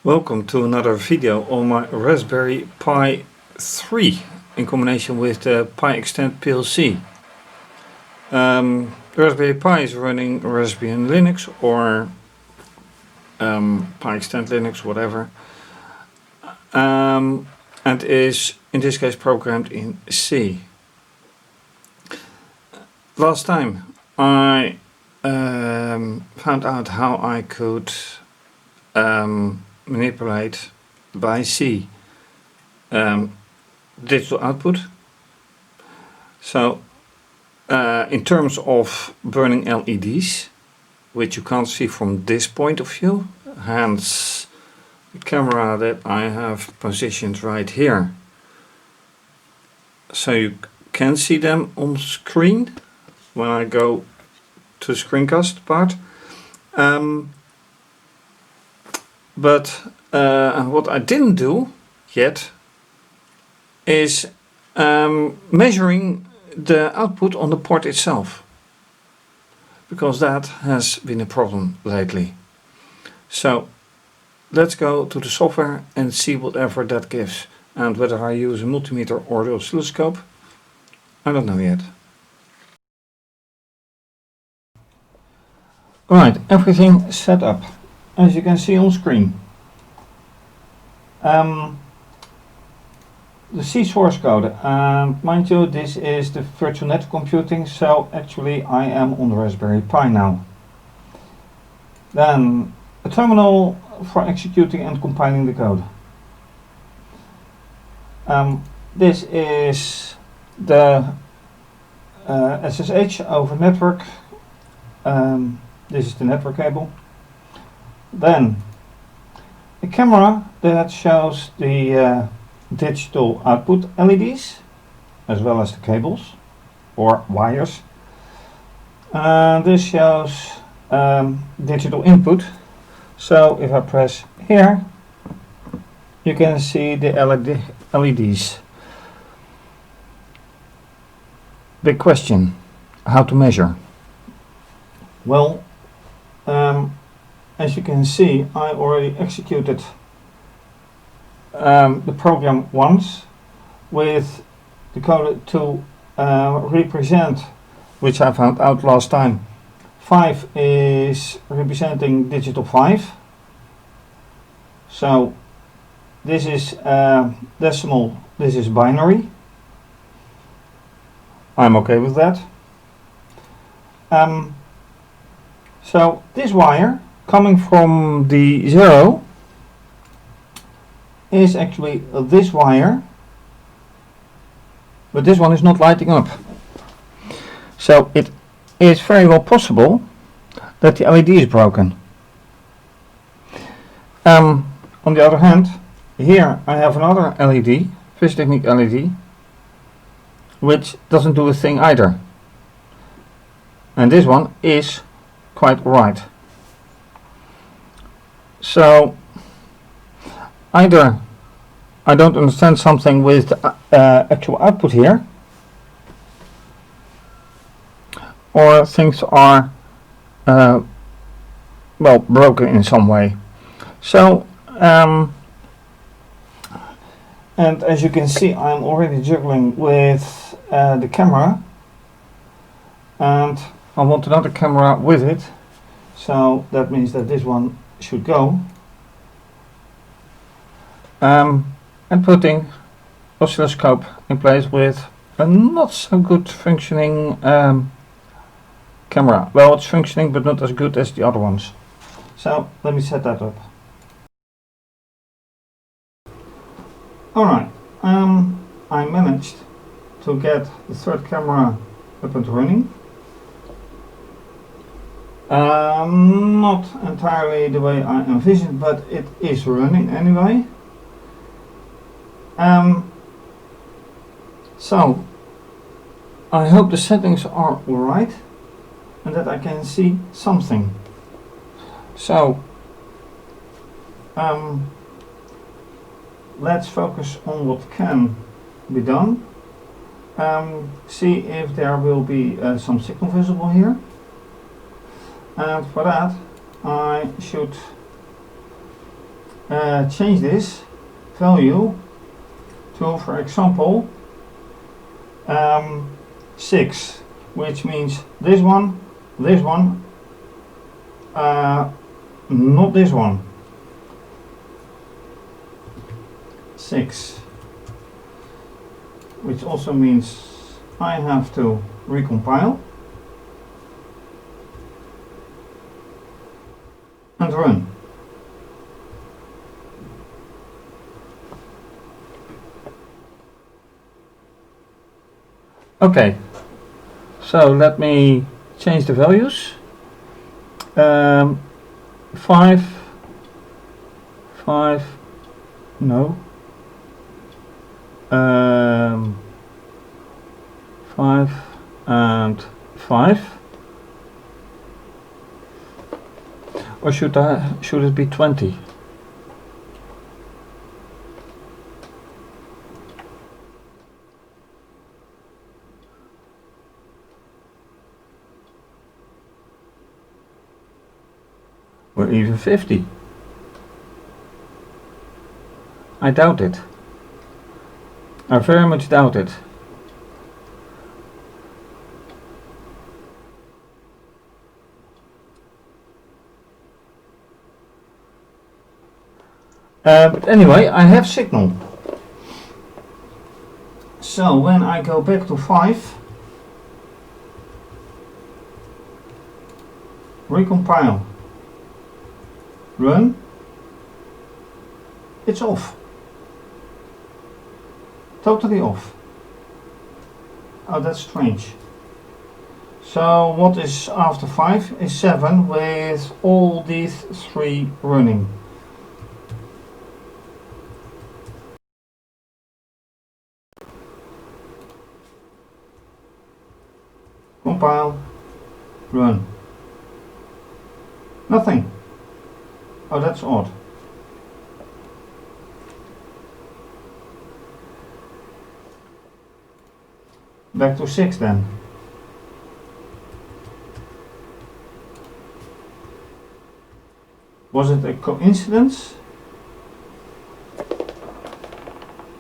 Welcome to another video on my Raspberry Pi 3 in combination with the PiXtend PLC. Raspberry Pi is running Raspbian Linux or PiXtend Linux, whatever, and is in this case programmed in C. Last time I found out how I could manipulate by C digital output. So in terms of burning LEDs, which you can't see from this point of view, hence the camera that I have positioned right here, so you can see them on screen when I go to the screencast part. But what I didn't do yet is measuring the output on the port itself, because that has been a problem lately. So let's go to the software and see whatever that gives, and whether I use a multimeter or the oscilloscope, I don't know yet. Alright, everything set up, as you can see on screen. The C source code, and mind you, this is the virtual net computing, so actually I am on the Raspberry Pi now. Then a terminal for executing and compiling the code. This is the SSH over network. This is the network cable. Then a camera that shows the digital output LEDs as well as the cables or wires. This shows digital input. So if I press here, you can see the LEDs. Big question: how to measure? Well, as you can see, I already executed the program once with the code to represent, which I found out last time. 5 is representing digital 5. So this is decimal, this is binary. I'm okay with that. So this wire coming from the 0 is actually this wire, but this one is not lighting up. So it is very well possible that the LED is broken. On the other hand, here I have another LED, fischertechnik LED, which doesn't do a thing either. And this one is quite right. So either I don't understand something with the actual output here, or things are well, broken in some way. So and as you can see, I'm already juggling with the camera, and I want another camera with it, so that means that this one should go. And putting oscilloscope in place with a not so good functioning camera. Well, it's functioning, but not as good as the other ones. So let me set that up. Alright, I managed to get the third camera up and running. Not entirely the way I envisioned, but it is running anyway. So I hope the settings are alright and that I can see something. So let's focus on what can be done. See if there will be some signal visible here. And for that I should change this value to, for example, 6, which means this one, not this one. 6, which also means I have to recompile and run. Okay, so let me change the values. 5, no. 5 and 5, or should it be 20? Or even 50? I doubt it. I very much doubt it. But anyway, I have signal. So when I go back to 5, recompile, run, it's off. Totally off. Oh, that's strange. So what is after 5 is 7 with all these 3 running. Compile, run. Nothing. Oh, that's odd. Back to 6 then. Was it a coincidence?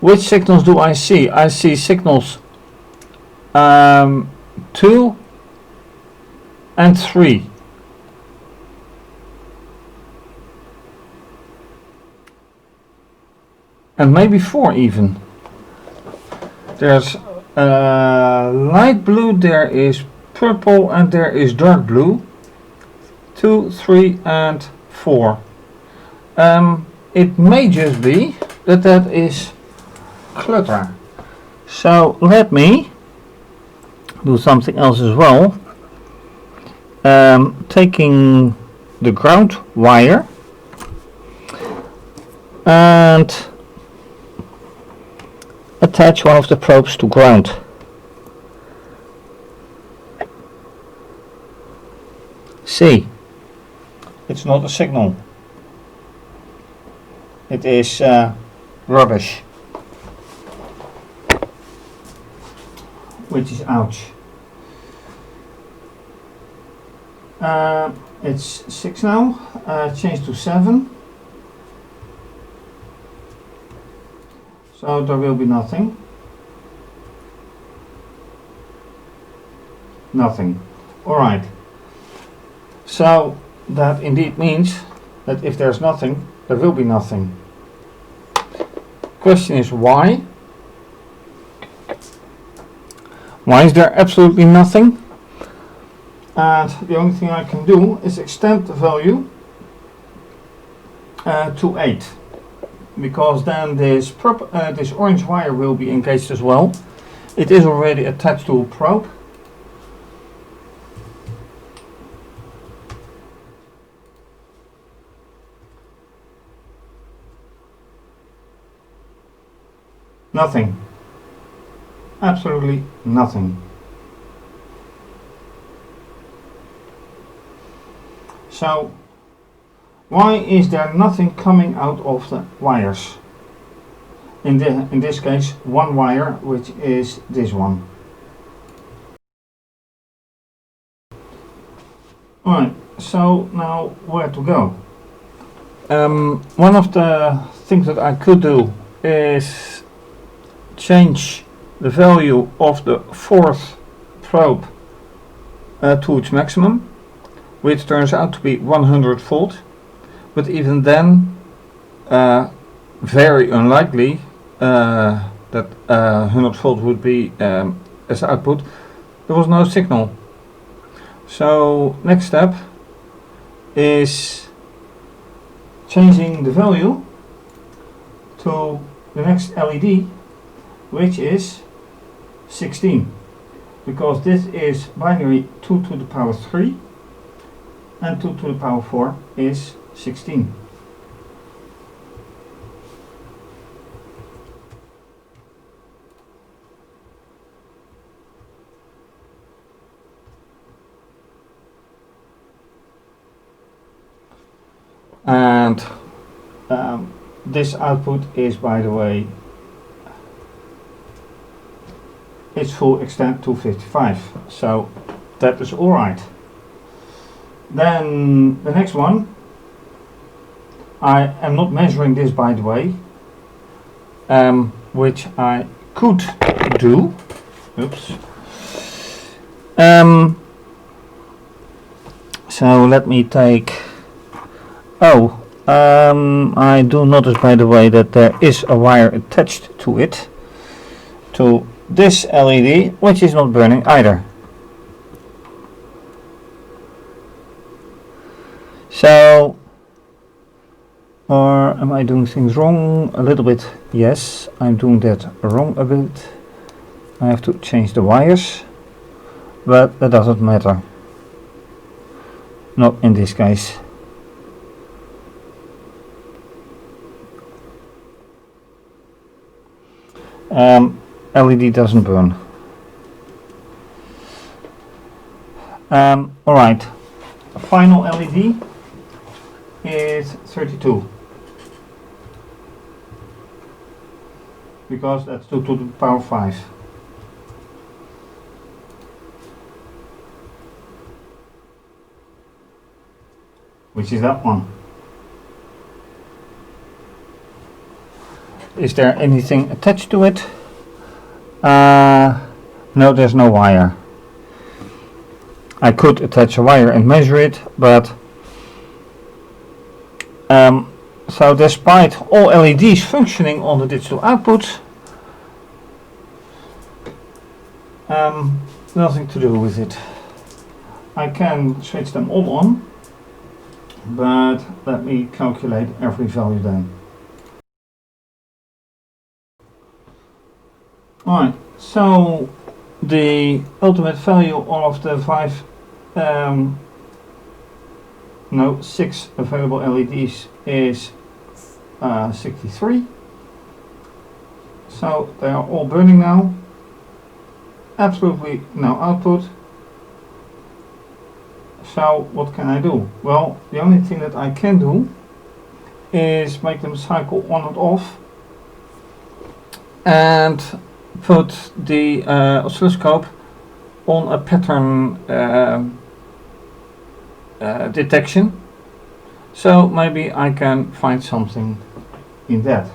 Which signals do I see? I see signals 2 and 3. And maybe 4 even. There's light blue, there is purple, and there is dark blue. 2, 3 and 4. It may just be that is clutter. So let me do something else as well. Taking the ground wire and attach one of the probes to ground. See, it's not a signal. It is rubbish. Which is ouch. It's 6 now. Change to 7. So there will be nothing. Nothing. Alright. So that indeed means that if there's nothing, there will be nothing. Question is why? Why is there absolutely nothing? And the only thing I can do is extend the value to 8. Because then this orange wire will be engaged as well. It is already attached to a probe. Nothing. Absolutely nothing. So why is there nothing coming out of the wires? In this case, one wire, which is this one. Alright, so now where to go? One of the things that I could do is change the value of the fourth probe to its maximum, which turns out to be 100 volt, but even then very unlikely that 100 volt would be as output. There was no signal. So next step is changing the value to the next LED, which is 16, because this is binary 2 to the power 3 and 2 to the power 4 is 16. And this output is, by the way, its full extent 255, so that is alright. Then the next one, I am not measuring this, by the way, which I could do. Oops. So let me take. I do notice, by the way, that there is a wire attached to it, to this LED, which is not burning either. So, or am I doing things wrong a little bit? Yes, I'm doing that wrong a bit. I have to change the wires, but that doesn't matter. Not in this case. LED doesn't burn. Alright, final LED is 32, because that's 2 to the power 5. Which is that one. Is there anything attached to it? No, there's no wire. I could attach a wire and measure it, but so despite all LEDs functioning on the digital output, nothing to do with it. I can switch them all on, but let me calculate every value then. Alright, so the ultimate value of the 6 available LEDs is 63. So they are all burning now. Absolutely no output. So what can I do? Well, the only thing that I can do is make them cycle on and off, and put the oscilloscope on a pattern detection. So maybe I can find something in that.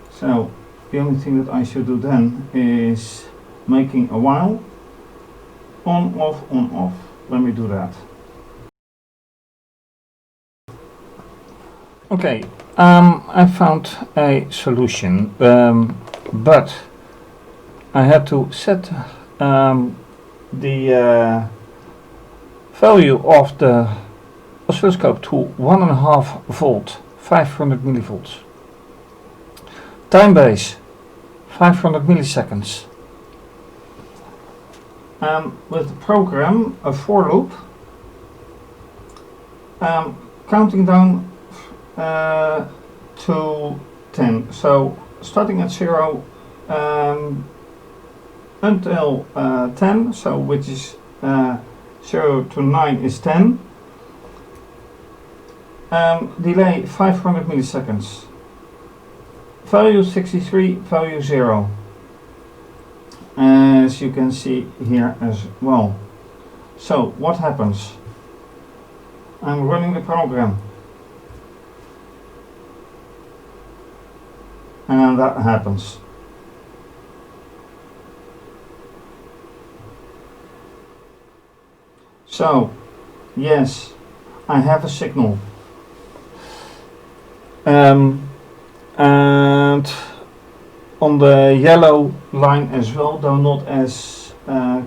So the only thing that I should do then is making a while on off. Let me do that. Okay, I found a solution, but I had to set the value of the oscilloscope to 1.5 volt, 500 millivolts. Time base 500 milliseconds. With the program, a for loop, counting down to 10. So starting at 0 until 10, so which is 0 to 9 is 10. Delay 500 milliseconds. Value 63, value 0. As you can see here as well. So what happens? I'm running the program. and then that happens. So, yes, I have a signal. And on the yellow line as well, though not as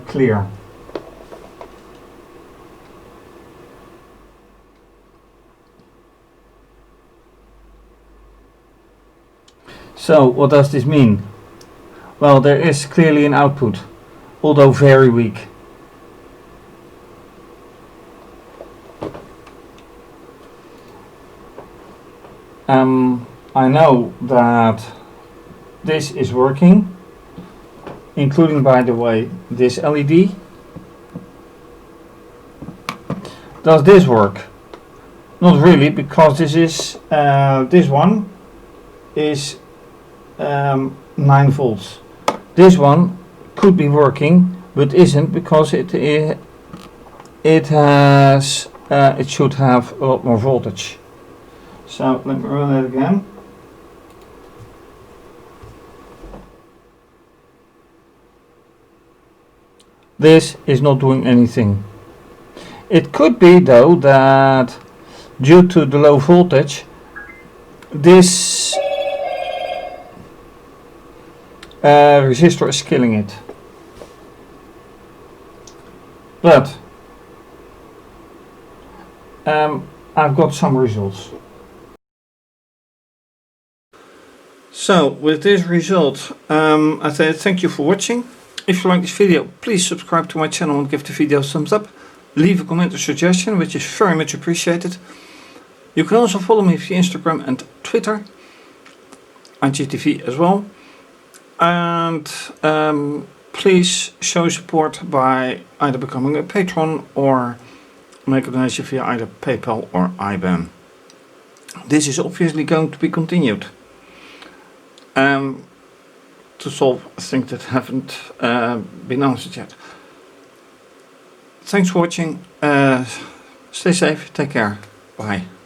clear. So, what does this mean? Well, there is clearly an output, although very weak. I know that this is working, including, by the way, this LED. Does this work? Not really, because this is this one is 9 volts. This one could be working, but isn't, because it has it should have a lot more voltage. So let me run it again. This is not doing anything. It could be, though, that due to the low voltage, this resistor is killing it. But I've got some results. So with this result, I say thank you for watching. If you like this video, please subscribe to my channel and give the video a thumbs up. Leave a comment or suggestion, which is very much appreciated. You can also follow me via Instagram and Twitter, IGTV as well. And please show support by either becoming a patron or make a donation via either PayPal or IBAN. This is obviously going to be continued to solve things that haven't been answered yet. Thanks for watching. Stay safe. Take care. Bye.